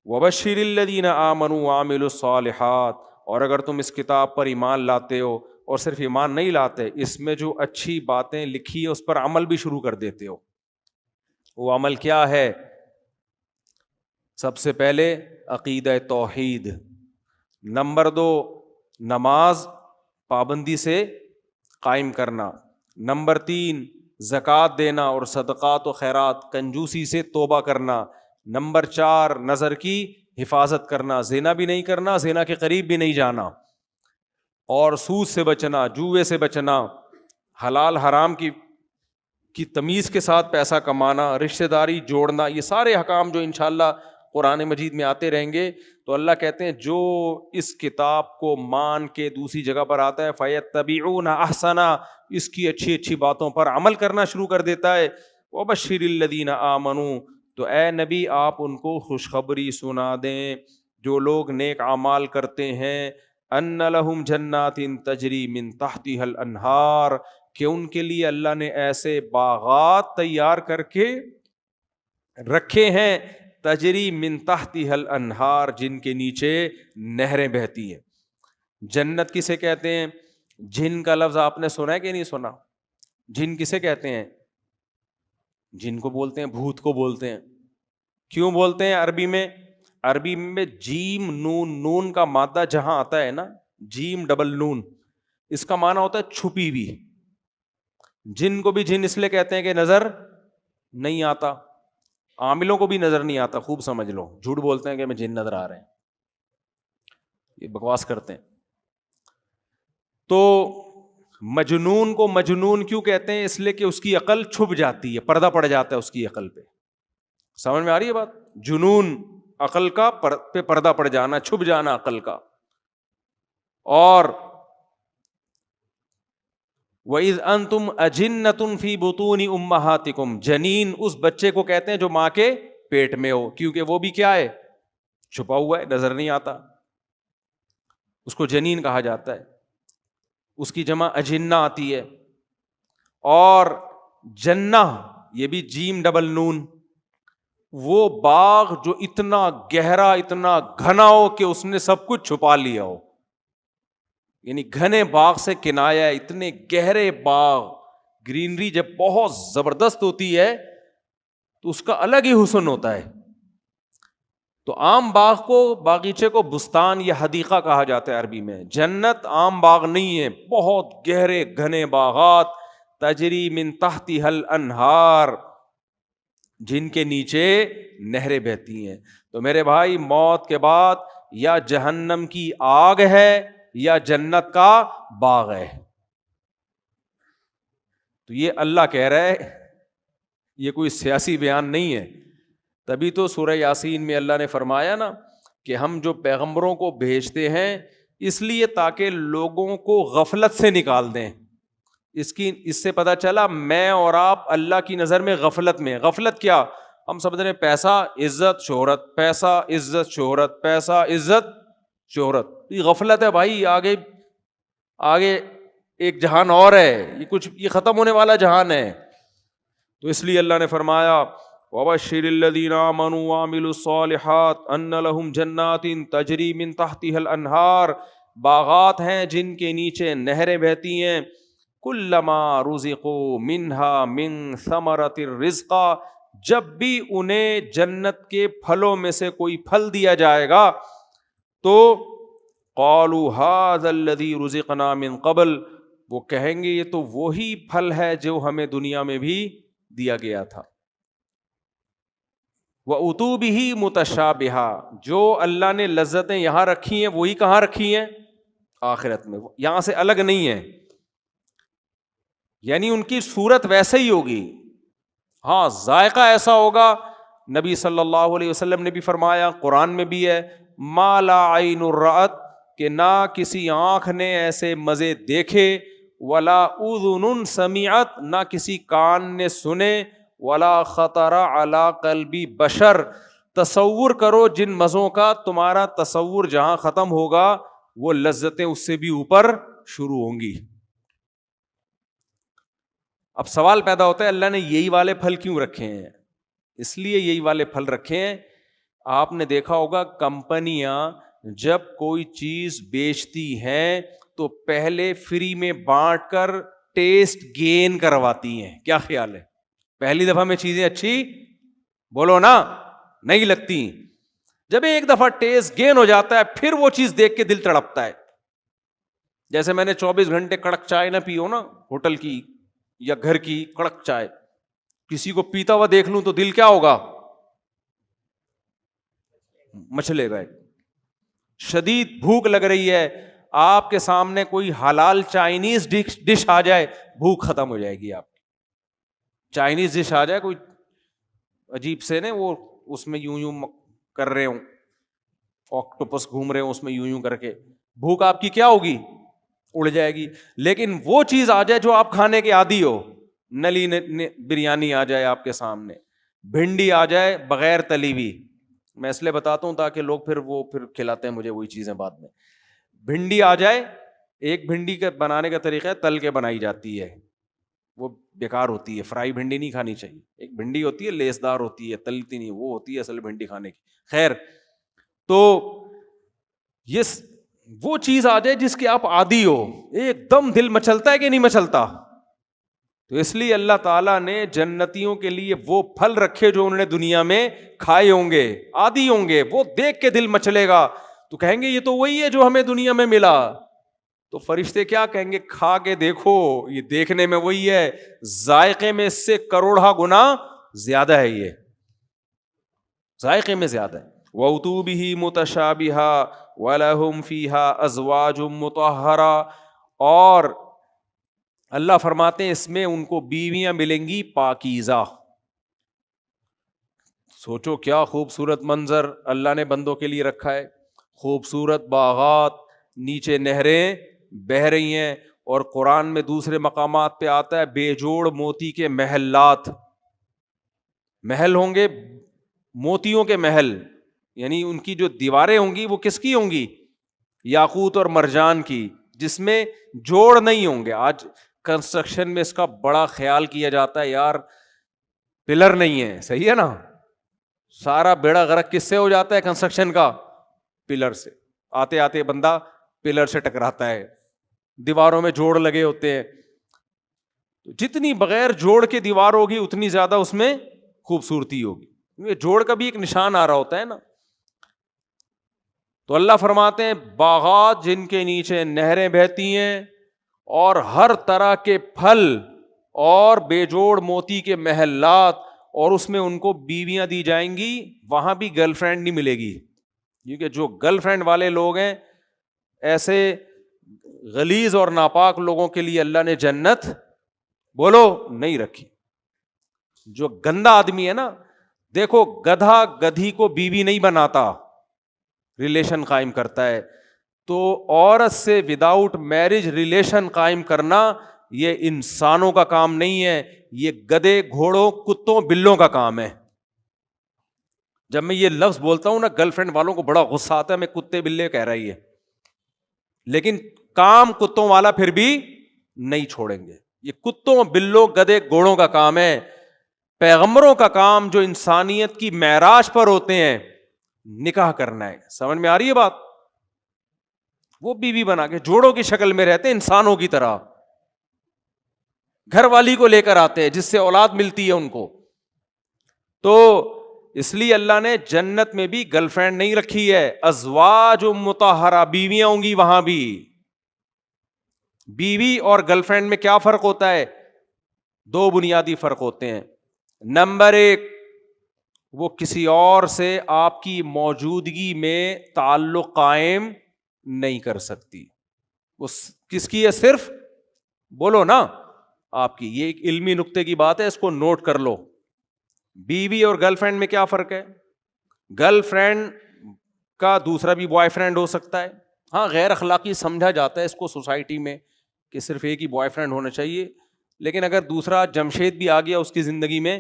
وبشر الذین آمنوا وعملوا الصالحات، اور اگر تم اس کتاب پر ایمان لاتے ہو اور صرف ایمان نہیں لاتے، اس میں جو اچھی باتیں لکھی ہیں اس پر عمل بھی شروع کر دیتے ہو، وہ عمل کیا ہے؟ سب سے پہلے عقیدہ توحید، نمبر 2 نماز پابندی سے قائم کرنا، نمبر 3 زکوٰۃ دینا اور صدقات و خیرات کنجوسی سے توبہ کرنا، نمبر 4 نظر کی حفاظت کرنا، زنا بھی نہیں کرنا، زنا کے قریب بھی نہیں جانا، اور سود سے بچنا، جوئے سے بچنا، حلال حرام کی تمیز کے ساتھ پیسہ کمانا، رشتہ داری جوڑنا، یہ سارے احکام جو انشاءاللہ قرآن مجید میں آتے رہیں گے. تو اللہ کہتے ہیں جو اس کتاب کو مان کے دوسری جگہ پر آتا ہے فَيَتَّبِعُونَ أَحْسَنَ، اس کی اچھی اچھی باتوں پر عمل کرنا شروع کر دیتا ہے. وَبَشِّرِ الَّذِينَ آمَنُوا، تو اے نبی آپ ان کو خوشخبری سنا دیں جو لوگ نیک اعمال کرتے ہیں، ان لہم جنات تجری من تحتها الانہار، کہ ان کے لیے اللہ نے ایسے باغات تیار کر کے رکھے ہیں، تجری من تحتها الانہار، جن کے نیچے نہریں بہتی ہیں. جنت کسے کہتے ہیں؟ جن کا لفظ آپ نے سنا ہے کہ نہیں سنا؟ جن کسے کہتے ہیں؟ جن کو بولتے ہیں بھوت کو بولتے ہیں. کیوں بولتے ہیں عربی میں؟ عربی میں جیم نون، نون کا مادہ جہاں آتا ہے نا، جیم ڈبل نون، اس کا معنی ہوتا ہے چھپی ہوئی. جن کو بھی جن اس لیے کہتے ہیں کہ نظر نہیں آتا، عاملوں کو بھی نظر نہیں آتا، خوب سمجھ لو، جھوٹ بولتے ہیں کہ ہمیں جن نظر آ رہے ہیں، یہ بکواس کرتے ہیں. تو مجنون کو مجنون کیوں کہتے ہیں؟ اس لیے کہ اس کی عقل چھپ جاتی ہے، پردہ پڑ جاتا ہے اس کی عقل پہ. سمجھ میں آ رہی ہے بات؟ جنون عقل کا پہ پردہ پڑ جانا، چھپ جانا عقل کا. اور وَإِذْ أَنْتُمْ أَجِنَّةٌ فِي بُطُونِ أُمَّهَاتِكُمْ، جنین اس بچے کو کہتے ہیں جو ماں کے پیٹ میں ہو، کیونکہ وہ بھی کیا ہے؟ چھپا ہوا ہے، نظر نہیں آتا، اس کو جنین کہا جاتا ہے. اس کی جمع اجنہ آتی ہے. اور جنہ، یہ بھی جیم ڈبل نون، وہ باغ جو اتنا گہرا اتنا گھنا ہو کہ اس نے سب کچھ چھپا لیا ہو، یعنی گھنے باغ سے کنایا ہے. اتنے گہرے باغ، گرینری جب بہت زبردست ہوتی ہے تو اس کا الگ ہی حسن ہوتا ہے. تو عام باغ کو، باغیچے کو بستان یا حدیقہ کہا جاتا ہے عربی میں. جنت عام باغ نہیں ہے، بہت گہرے گھنے باغات، تجری من تحتها الانہار، جن کے نیچے نہریں بہتی ہیں. تو میرے بھائی، موت کے بعد یا جہنم کی آگ ہے یا جنت کا باغ ہے. تو یہ اللہ کہہ رہا ہے، یہ کوئی سیاسی بیان نہیں ہے. تبھی تو سورہ یاسین میں اللہ نے فرمایا نا کہ ہم جو پیغمبروں کو بھیجتے ہیں اس لیے تاکہ لوگوں کو غفلت سے نکال دیں. اس سے پتہ چلا میں اور آپ اللہ کی نظر میں غفلت میں. غفلت کیا؟ ہم سمجھ رہے ہیں پیسہ عزت شہرت، پیسہ عزت شہرت، پیسہ عزت شہرت. یہ غفلت ہے بھائی. آگے ایک جہان اور ہے، یہ ختم ہونے والا جہان ہے. تو اس لیے اللہ نے فرمایا وَبَشِّرِ الَّذِينَ آمَنُوا وَعَمِلُوا الصَّالِحَاتِ أَنَّ لَهُمْ جَنَّاتٍ تَجْرِي مِن تَحْتِهَا الْأَنْهَارُ، باغات ہیں جن کے نیچے نہریں بہتی ہیں. كُلَّمَا رُزِقُوا مِنْهَا مِن ثَمَرَةٍ رِزْقًا، جب بھی انہیں جنت کے پھلوں میں سے کوئی پھل دیا جائے گا تو قَالُوا هَذَا الَّذِي رُزِقْنَا مِن قَبْلُ، وہ کہیں گے یہ تو وہی پھل ہے جو ہمیں دنیا میں بھی دیا گیا تھا. وَأُتُوا بِهِ مُتَشَابِهًا، جو اللہ نے لذتیں یہاں رکھی ہیں وہی کہاں رکھی ہیں؟ آخرت میں. یہاں سے الگ نہیں ہے، یعنی ان کی صورت ویسے ہی ہوگی، ہاں ذائقہ ایسا ہوگا. نبی صلی اللہ علیہ وسلم نے بھی فرمایا، قرآن میں بھی ہے، مَا لَا عَيْنٌ رَأَتْ، کہ نہ کسی آنکھ نے ایسے مزے دیکھے، وَلَا أُذُنٌ سَمِعَتْ، نہ کسی کان نے سنے، وَلَا خَطَرَ عَلَىٰ قَلْبِ بَشَرٍ. تصور کرو جن مزوں کا تمہارا تصور جہاں ختم ہوگا وہ لذتیں اس سے بھی اوپر شروع ہوں گی. اب سوال پیدا ہوتا ہے اللہ نے یہی والے پھل کیوں رکھے ہیں؟ اس لیے یہی والے پھل رکھے ہیں آپ نے دیکھا ہوگا کمپنیاں جب کوئی چیز بیچتی ہیں تو پہلے فری میں بانٹ کر ٹیسٹ گین کرواتی ہیں. کیا خیال ہے؟ پہلی دفعہ میں چیزیں اچھی بولو نا نہیں لگتی. جب ایک دفعہ ٹیسٹ گین ہو جاتا ہے پھر وہ چیز دیکھ کے دل تڑپتا ہے. جیسے میں نے 24 گھنٹے کڑک چائے نہ پیو نا ہوٹل کی یا گھر کی کڑک چائے, کسی کو پیتا ہوا دیکھ لوں تو دل کیا ہوگا؟ مچلے گئے. شدید بھوک لگ رہی ہے, آپ کے سامنے کوئی حلال چائنیز ڈش آ جائے, بھوک ختم ہو جائے گی آپ کی. چائنیز ڈش آ جائے کوئی عجیب سے نا, وہ اس میں یوں یوں کر رہے ہوں, آکٹوپس گھوم رہے ہوں اس میں یوں یوں کر کے, بھوک آپ کی کیا ہوگی؟ اڑ جائے گی. لیکن وہ چیز آ جائے جو آپ کھانے کے عادی ہو, نلی بریانی آ جائے آپ کے سامنے, بھنڈی آ جائے بغیر تلی ہوئی, میں اس لیے بتاتا ہوں تاکہ لوگ پھر کھلاتے ہیں مجھے وہی چیزیں بعد میں. بھنڈی آ جائے, ایک بھنڈی کا بنانے کا طریقہ ہے تل کے بنائی جاتی ہے, وہ بیکار ہوتی ہے, فرائی بھنڈی نہیں کھانی چاہیے. ایک بھنڈی ہوتی ہے لیس دار ہوتی ہے, تلتی نہیں, وہ ہوتی ہے اصل بھنڈی کھانے کی. خیر, تو یہ وہ چیز آ جائے جس کے آپ عادی ہو, ایک دم دل مچلتا ہے کہ نہیں مچلتا؟ تو اس لیے اللہ تعالیٰ نے جنتیوں کے لیے وہ پھل رکھے جو انہوں نے دنیا میں کھائے ہوں گے, عادی ہوں گے, وہ دیکھ کے دل مچلے گا, تو کہیں گے یہ تو وہی ہے جو ہمیں دنیا میں ملا. تو فرشتے کیا کہیں گے؟ کھا کے دیکھو, یہ دیکھنے میں وہی ہے, ذائقے میں اس سے کروڑا گنا زیادہ ہے, یہ ذائقے میں زیادہ ہے. وَأُتُوا بِهِ مُتَشَابِهًا وَلَهُمْ فِيهَا أَزْوَاجٌ مُطَهَّرَةٌ, اور اللہ فرماتے ہیں اس میں ان کو بیویاں ملیں گی پاکیزہ. سوچو کیا خوبصورت منظر اللہ نے بندوں کے لیے رکھا ہے, خوبصورت باغات, نیچے نہریں بہ رہی ہیں, اور قرآن میں دوسرے مقامات پہ آتا ہے بے جوڑ موتی کے محلات, محل ہوں گے موتیوں کے محل, یعنی ان کی جو دیواریں ہوں گی وہ کس کی ہوں گی؟ یاقوت اور مرجان کی, جس میں جوڑ نہیں ہوں گے. آج کنسٹرکشن میں اس کا بڑا خیال کیا جاتا ہے, یار پلر نہیں ہے, صحیح ہے نا, سارا بیڑا غرق کس سے ہو جاتا ہے کنسٹرکشن کا؟ پلر سے. آتے آتے بندہ پلر سے ٹکراتا ہے, دیواروں میں جوڑ لگے ہوتے ہیں. جتنی بغیر جوڑ کے دیوار ہوگی اتنی زیادہ اس میں خوبصورتی ہوگی, یہ جوڑ کا بھی ایک نشان آ رہا ہوتا ہے نا. تو اللہ فرماتے ہیں باغات جن کے نیچے نہریں بہتی ہیں, اور ہر طرح کے پھل, اور بے جوڑ موتی کے محلات, اور اس میں ان کو بیویاں دی جائیں گی. وہاں بھی گرل فرینڈ نہیں ملے گی, کیونکہ جو گرل فرینڈ والے لوگ ہیں ایسے غلیظ اور ناپاک لوگوں کے لیے اللہ نے جنت بولو نہیں رکھی. جو گندا آدمی ہے نا, دیکھو گدھا گدھی کو بیوی نہیں بناتا, ریلیشن قائم کرتا ہے. تو عورت سے وداؤٹ میرج ریلیشن قائم کرنا یہ انسانوں کا کام نہیں ہے, یہ گدھے گھوڑوں کتوں بلوں کا کام ہے. جب میں یہ لفظ بولتا ہوں نا گرل فرینڈ والوں کو بڑا غصہ آتا ہے, میں کتے بلے کہہ رہی ہے, لیکن کام کتوں والا پھر بھی نہیں چھوڑیں گے. یہ کتوں بلوں گدھے گھوڑوں کا کام ہے. پیغمبروں کا کام جو انسانیت کی معراج پر ہوتے ہیں نکاح کرنا ہے. سمجھ میں آ رہی ہے بات؟ وہ بیوی بنا کے جوڑوں کی شکل میں رہتے ہیں انسانوں کی طرح, گھر والی کو لے کر آتے ہیں جس سے اولاد ملتی ہے ان کو. تو اس لیے اللہ نے جنت میں بھی گرل فرینڈ نہیں رکھی ہے, ازواج مطہرہ, بیویاں ہوں گی وہاں بھی. بیوی اور گرل فرینڈ میں کیا فرق ہوتا ہے؟ دو بنیادی فرق ہوتے ہیں. نمبر ایک, وہ کسی اور سے آپ کی موجودگی میں تعلق قائم نہیں کر سکتی. وہ کس کی ہے؟ صرف بولو نا آپ کی. یہ ایک علمی نقطے کی بات ہے, اس کو نوٹ کر لو. بیوی اور گرل فرینڈ میں کیا فرق ہے؟ گرل فرینڈ کا دوسرا بھی بوائے فرینڈ ہو سکتا ہے. ہاں غیر اخلاقی سمجھا جاتا ہے اس کو سوسائٹی میں کہ صرف ایک ہی بوائے فرینڈ ہونا چاہیے, لیکن اگر دوسرا جمشید بھی آ گیا اس کی زندگی میں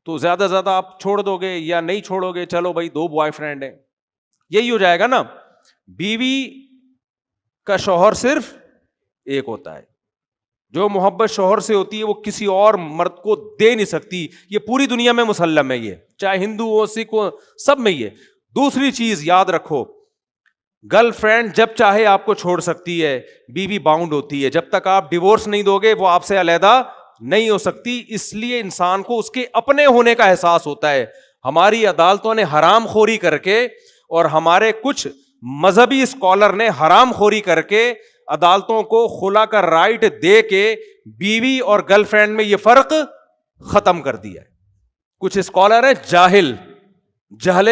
تو زیادہ زیادہ آپ چھوڑ دو گے یا نہیں چھوڑو گے, چلو بھائی دو بوائے فرینڈ ہیں, یہی ہو جائے گا نا. بیوی کا شوہر صرف ایک ہوتا ہے, جو محبت شوہر سے ہوتی ہے وہ کسی اور مرد کو دے نہیں سکتی. یہ پوری دنیا میں مسلم ہے, یہ چاہے ہندو ہو سکھ ہو سب میں یہ. دوسری چیز یاد رکھو, گرل فرینڈ جب چاہے آپ کو چھوڑ سکتی ہے, بیوی باؤنڈ ہوتی ہے. جب تک آپ ڈیورس نہیں دو گے وہ آپ سے علیحدہ نہیں ہو سکتی. اس لیے انسان کو اس کے اپنے ہونے کا احساس ہوتا ہے. ہماری عدالتوں نے حرام خوری کر کے اور ہمارے کچھ مذہبی اسکالر نے حرام خوری کر کے عدالتوں کو خلا کا رائٹ دے کے بیوی اور گرل فرینڈ میں یہ فرق ختم کر دیا ہے. کچھ اسکالر ہیں جاہل, جہل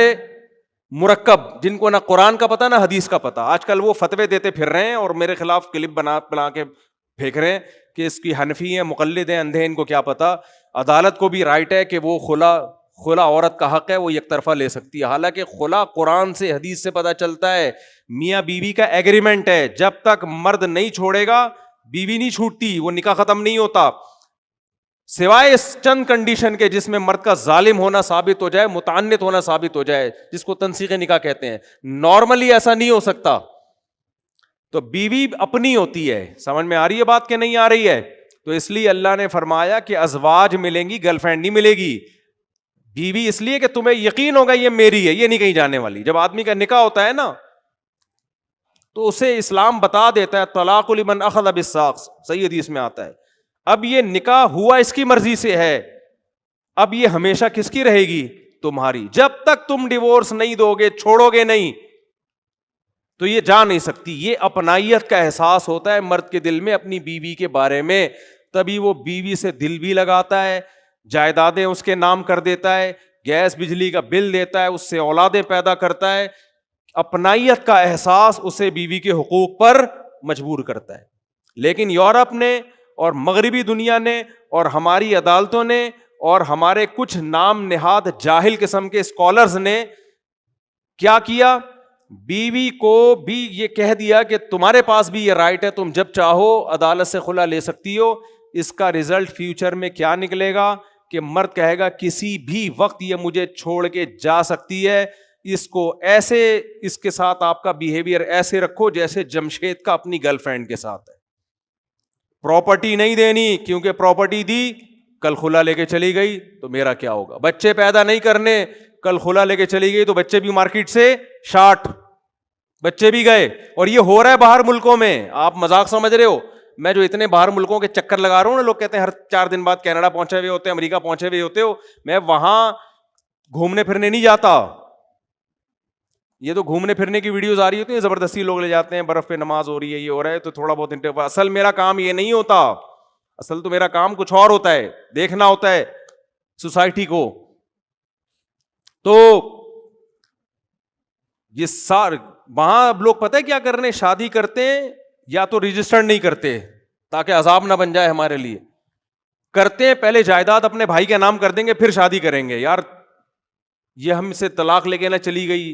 مرکب, جن کو نہ قرآن کا پتہ نہ حدیث کا پتہ. آج کل وہ فتوے دیتے پھر رہے ہیں اور میرے خلاف کلپ بنا کے پھینک رہے ہیں کہ اس کی حنفی ہیں, مقلد ہیں, اندھے, ان کو کیا پتا. عدالت کو بھی رائٹ ہے کہ وہ خلا عورت کا حق ہے, وہ یک طرفہ لے سکتی ہے. حالانکہ خلا قرآن سے حدیث سے پتہ چلتا ہے میاں بیوی کا ایگریمنٹ ہے. جب تک مرد نہیں چھوڑے گا بیوی نہیں چھوٹتی, وہ نکاح ختم نہیں ہوتا, سوائے اس چند کنڈیشن کے جس میں مرد کا ظالم ہونا ثابت ہو جائے, متعنت ہونا ثابت ہو جائے, جس کو تنسیخ نکاح کہتے ہیں. نارملی ایسا نہیں ہو سکتا. تو بیوی اپنی ہوتی ہے. سمجھ میں آ رہی ہے بات کہ نہیں آ رہی ہے؟ تو اس لیے اللہ نے فرمایا کہ ازواج ملیں گی, گرل فرینڈ نہیں ملے گی. بیوی اس لیے کہ تمہیں یقین ہوگا یہ میری ہے, یہ نہیں کہیں جانے والی. جب آدمی کا نکاح ہوتا ہے نا تو اسے اسلام بتا دیتا ہے طلاق لمن اخذ بالساق, صحیح حدیث میں آتا ہے. اب یہ نکاح ہوا اس کی مرضی سے ہے, اب یہ ہمیشہ کس کی رہے گی؟ تمہاری. جب تک تم ڈیورس نہیں دو گے, چھوڑو گے نہیں, تو یہ جا نہیں سکتی. یہ اپنائیت کا احساس ہوتا ہے مرد کے دل میں اپنی بیوی کے بارے میں, تبھی وہ بیوی سے دل بھی لگاتا ہے, جائیدادیں اس کے نام کر دیتا ہے, گیس بجلی کا بل دیتا ہے, اس سے اولادیں پیدا کرتا ہے. اپنائیت کا احساس اسے بیوی کے حقوق پر مجبور کرتا ہے. لیکن یورپ نے اور مغربی دنیا نے اور ہماری عدالتوں نے اور ہمارے کچھ نام نہاد جاہل قسم کے اسکالرز نے کیا کیا؟ بیوی کو بھی یہ کہہ دیا کہ تمہارے پاس بھی یہ رائٹ ہے, تم جب چاہو عدالت سے خلا لے سکتی ہو. اس کا ریزلٹ فیوچر میں کیا نکلے گا کہ مرد کہے گا کسی بھی وقت یہ مجھے چھوڑ کے جا سکتی ہے. اس کو ایسے, اس کے ساتھ آپ کا بیہیویئر ایسے رکھو جیسے جمشید کا اپنی گرل فرینڈ کے ساتھ ہے. پراپرٹی نہیں دینی, کیونکہ پراپرٹی دی کل خلا لے کے چلی گئی تو میرا کیا ہوگا. بچے پیدا نہیں کرنے, کل خلا لے کے چلی گئی تو بچے بھی مارکیٹ سے شارٹ, بچے بھی گئے. اور یہ ہو رہا ہے باہر ملکوں میں. آپ مذاق سمجھ رہے ہو؟ میں جو اتنے باہر ملکوں کے چکر لگا رہا ہوں نا, لوگ کہتے ہیں ہر 4 دن بعد کینیڈا پہنچے ہوئے ہوتے ہیں, امریکہ پہنچے ہوئے ہوتے ہو. میں وہاں گھومنے پھرنے نہیں جاتا. یہ تو گھومنے پھرنے کی ویڈیوز آ رہی ہوتی ہیں, زبردستی لوگ لے جاتے ہیں, برف پہ نماز ہو رہی ہے, یہ ہو رہا ہے, تو تھوڑا بہت انٹرو. اصل میرا کام یہ نہیں ہوتا. اصل تو میرا کام کچھ اور ہوتا ہے, دیکھنا ہوتا ہے سوسائٹی کو. تو یہ وہاں لوگ پتہ ہے کیا کر رہے ہیں, شادی کرتے ہیں یا تو رجسٹرڈ نہیں کرتے تاکہ عذاب نہ بن جائے ہمارے لیے, کرتے ہیں پہلے جائیداد اپنے بھائی کے نام کر دیں گے پھر شادی کریں گے. یار یہ ہم سے طلاق لے کے نہ چلی گئی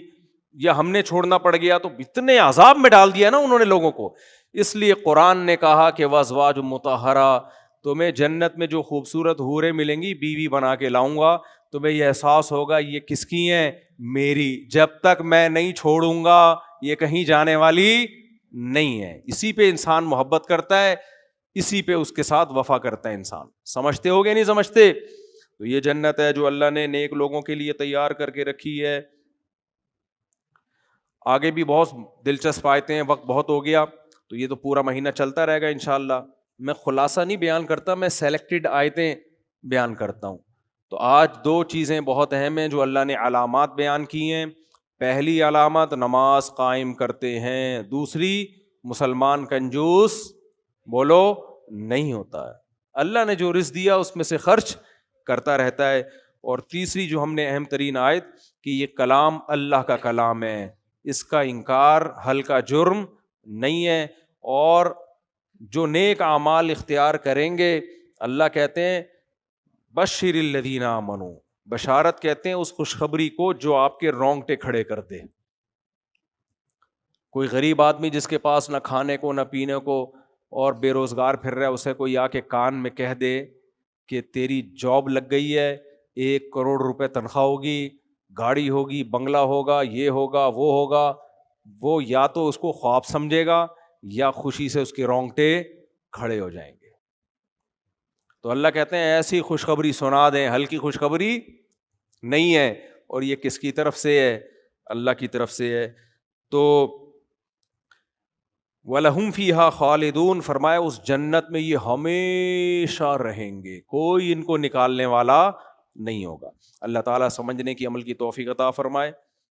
یا ہم نے چھوڑنا پڑ گیا, تو اتنے عذاب میں ڈال دیا نا انہوں نے لوگوں کو. اس لیے قرآن نے کہا کہ وازواج مطہرہ, تمہیں جنت میں جو خوبصورت حوریں ملیں گی بیوی بنا کے لاؤں گا. تمہیں یہ احساس ہوگا یہ کس کی ہیں؟ میری. جب تک میں نہیں چھوڑوں گا یہ کہیں جانے والی نہیں ہے. اسی پہ انسان محبت کرتا ہے, اسی پہ اس کے ساتھ وفا کرتا ہے انسان. سمجھتے ہو گے نہیں سمجھتے؟ تو یہ جنت ہے جو اللہ نے نیک لوگوں کے لیے تیار کر کے رکھی ہے. آگے بھی بہت دلچسپ آیتیں ہیں, وقت بہت ہو گیا تو یہ تو پورا مہینہ چلتا رہے گا انشاءاللہ. میں خلاصہ نہیں بیان کرتا, میں سیلیکٹڈ آیتیں بیان کرتا ہوں. تو آج 2 چیزیں بہت اہم ہیں جو اللہ نے علامات بیان کی ہیں. پہلی علامت نماز قائم کرتے ہیں, دوسری مسلمان کنجوس بولو نہیں ہوتا ہے, اللہ نے جو رزق دیا اس میں سے خرچ کرتا رہتا ہے. اور تیسری جو ہم نے اہم ترین آیت کہ یہ کلام اللہ کا کلام ہے, اس کا انکار ہلکا جرم نہیں ہے. اور جو نیک اعمال اختیار کریں گے, اللہ کہتے ہیں بشر الذین آمنوا, بشارت کہتے ہیں اس خوشخبری کو جو آپ کے رونگٹے کھڑے کر دے. کوئی غریب آدمی جس کے پاس نہ کھانے کو نہ پینے کو اور بے روزگار پھر رہا ہے, اسے کوئی آ کے کان میں کہہ دے کہ تیری جاب لگ گئی ہے, 1 کروڑ روپے تنخواہ ہوگی, گاڑی ہوگی, بنگلہ ہوگا, یہ ہوگا وہ ہوگا, وہ یا تو اس کو خواب سمجھے گا یا خوشی سے اس کے رونگٹے کھڑے ہو جائیں گے. تو اللہ کہتے ہیں ایسی خوشخبری سنا دیں، ہلکی خوشخبری نہیں ہے، اور یہ کس کی طرف سے ہے؟ اللہ کی طرف سے ہے۔ تو وَلَهُمْ فِيهَا خَالِدُونَ، فرمایا اس جنت میں یہ ہمیشہ رہیں گے، کوئی ان کو نکالنے والا نہیں ہوگا۔ اللہ تعالیٰ سمجھنے کی، عمل کی توفیق عطا فرمائے۔